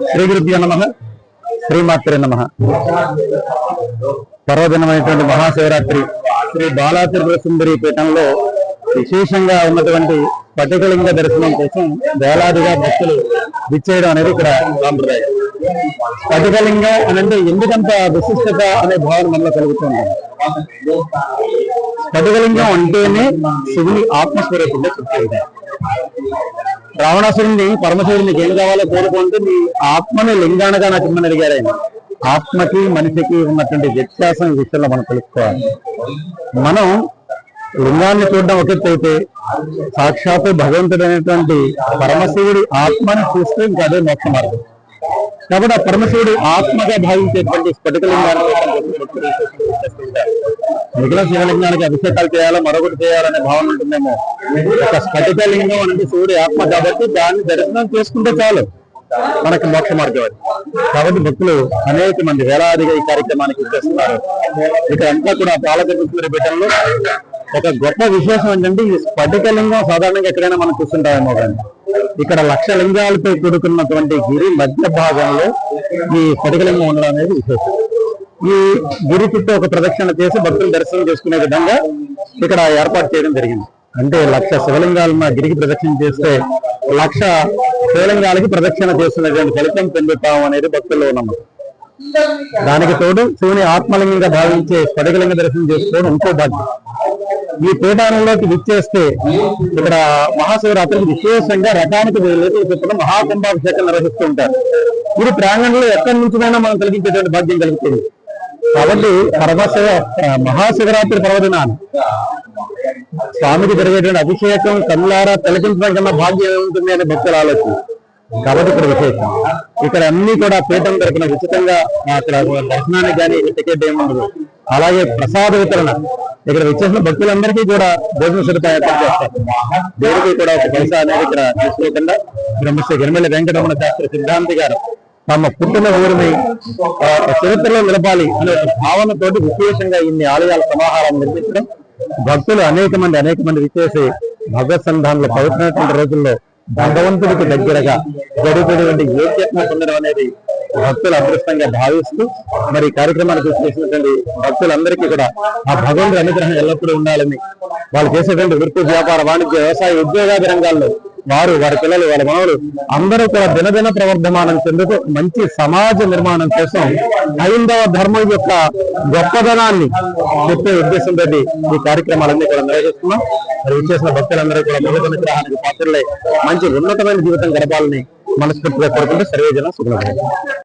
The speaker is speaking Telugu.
శ్రీ గురుభ్యో నమః, శ్రీమాత్రే నమః. పర్వదినమైనటువంటి మహాశివరాత్రి శ్రీ బాలా త్రిపుర సుందరి పీఠంలో విశేషంగా ఉన్నటువంటి స్ఫటికలింగ దర్శనం కోసం వేలాదిగా భక్తులు విచ్చేయడం అనేది ఇక్కడ సాంప్రదాయం. స్ఫటికలింగం అని అంటే ఎందుకంత విశిష్టత అనే భావన మనలో కలుగుతుంది. స్ఫటికలింగం అంటేనే శివుని ఆత్మస్వరూపంగా చెప్తుంది. రావణాసురుడిని పరమశివుడిని ఏం కావాలో కోరుకుంటే నీ ఆత్మని లింగానగా నాకు ఇమ్మని అడిగారు ఆయన. ఆత్మకి మనిషికి ఉన్నటువంటి వ్యత్యాసం ఈ విషయంలో మనం తెలుసుకోవాలి. మనం లింగాన్ని చూడడం ఒక ఎత్తు అయితే సాక్షాత్తు భగవంతుడు అనేటువంటి పరమశివుడి ఆత్మని చూస్తే ఇంకా అదే మోక్ష మార్గం. కాబట్టి ఆ పరమశివుడు ఆత్మగా భావించేటువంటి స్ఫటికలింగాన్ని మిగిలిన శివలింగానికి అభిషేకాలు చేయాలో మరొకటి చేయాలనే భావన ఉంటుందేమో. ఒక స్ఫటికలింగం అంటే శివుడి ఆత్మ కాబట్టి దాన్ని దర్శనం చేసుకుంటే చాలు మనకి మోక్ష మార్గం అది. కాబట్టి భక్తులు అనేక మంది వేలాదిగా ఈ కార్యక్రమానికి చేస్తున్నారు. ఇక్కడ అంతా కూడా బాలకృష్ణ పీఠంలో ఒక గొప్ప విశేషం ఏంటంటే ఈ స్ఫటికలింగం సాధారణంగా ఎక్కడైనా మనం చూస్తుంటామేమో కానీ ఇక్కడ 1,00,000 లింగాలతో కూడుకున్నటువంటి గిరి మధ్య భాగంలో ఈ స్ఫటికలింగం ఉండడం అనేది విశేషం. ఈ గిరి చుట్టూ ఒక ప్రదక్షిణ చేసి భక్తులు దర్శనం చేసుకునే విధంగా ఇక్కడ ఏర్పాటు చేయడం జరిగింది. అంటే 1,00,000 శివలింగాలున్న గిరికి ప్రదక్షిణ చేస్తే 1,00,000 శివలింగాలకి ప్రదక్షిణ చేస్తున్నటువంటి ఫలితం పొందుతాం అనేది భక్తుల్లో నమ్మకం. దానికి తోడు శివుని ఆత్మలింగంగా భావించే స్ఫటికలింగ దర్శనం చేసుకోవడం ఇంకో భాగ్యం. ఈ పీఠానంలోకి విచ్చేస్తే ఇక్కడ మహాశివరాత్రికి విశేషంగా రథానికి చెప్పిన మహాకుంభాభిషేకం నిర్వహిస్తూ ఉంటారు. ఇది ప్రాంగణంలో ఎక్కడి నుంచినైనా మనం కలిగించేటువంటి భాగ్యం కలుగుతుంది. కాబట్టి మహాశివరాత్రి పర్వదినాన్ని స్వామికి జరిగేటువంటి అభిషేకం కన్నులారా తిలకించడం కన్నా భాగ్యం ఏముంటుంది అనే భక్తుల ఆలోచన. కాబట్టి ఇక్కడ విశేషం. ఇక్కడ అన్ని కూడా పీఠం తరపున ఉచితంగా అక్కడ దర్శనానికి కానీ టికెట్ ఏముండదు. అలాగే ప్రసాద వితరణ ఇక్కడ విచ్చేసిన భక్తులందరికీ కూడా భోజన సదుపాయం ఏర్పాటు చేస్తారు. దేవుడికి కూడా ఒక పైసా అనేది ఇక్కడ తీసుకోకుండా బ్రహ్మశ్రీ గిరిమెల్లి వెంకటరమణ శాస్త్రి సిద్ధాంతి గారు తమ పుట్టిన ఊరిని చరిత్రలో నిలపాలి అనే భావనతోటి విశేషంగా ఇన్ని ఆలయాల సమాహారాన్ని నిర్మించడం, భక్తులు అనేక మంది విచ్చేసి భగవత్ సంధానంలో పవిత్రమైనటువంటి రోజుల్లో భగవంతుడికి దగ్గరగా జరుగుతున్నటువంటి యోగ్యతను పొందడం అనేది భక్తుల అదృష్టంగా భావిస్తూ మరి కార్యక్రమాన్ని చేసినటువంటి భక్తులందరికీ కూడా ఆ భగవంతుడి అనుగ్రహం ఎల్లప్పుడూ ఉండాలని, వాళ్ళు చేసేటువంటి వృత్తి, వ్యాపార, వాణిజ్య, వ్యవసాయ, ఉద్యోగాది రంగాల్లో వారు, వారి పిల్లలు, వారి మనవలు అందరూ కూడా దినదిన ప్రవర్ధమానం చెందుతూ మంచి సమాజ నిర్మాణం కోసం హైందవ ధర్మం యొక్క గొప్పదనాన్ని చెప్పే ఉద్దేశంతో ఈ కార్యక్రమాలన్నీ కూడా నిర్వహిస్తున్నాం. మరి విచ్చేసిన భక్తులందరూ కూడా భగవద్ అనుగ్రహానికి పాత్రలై మంచి ఉన్నతమైన జీవితం గడపాలని మనస్ఫూర్తిగా కోరుకుంటూ సర్వేజన సుఖం.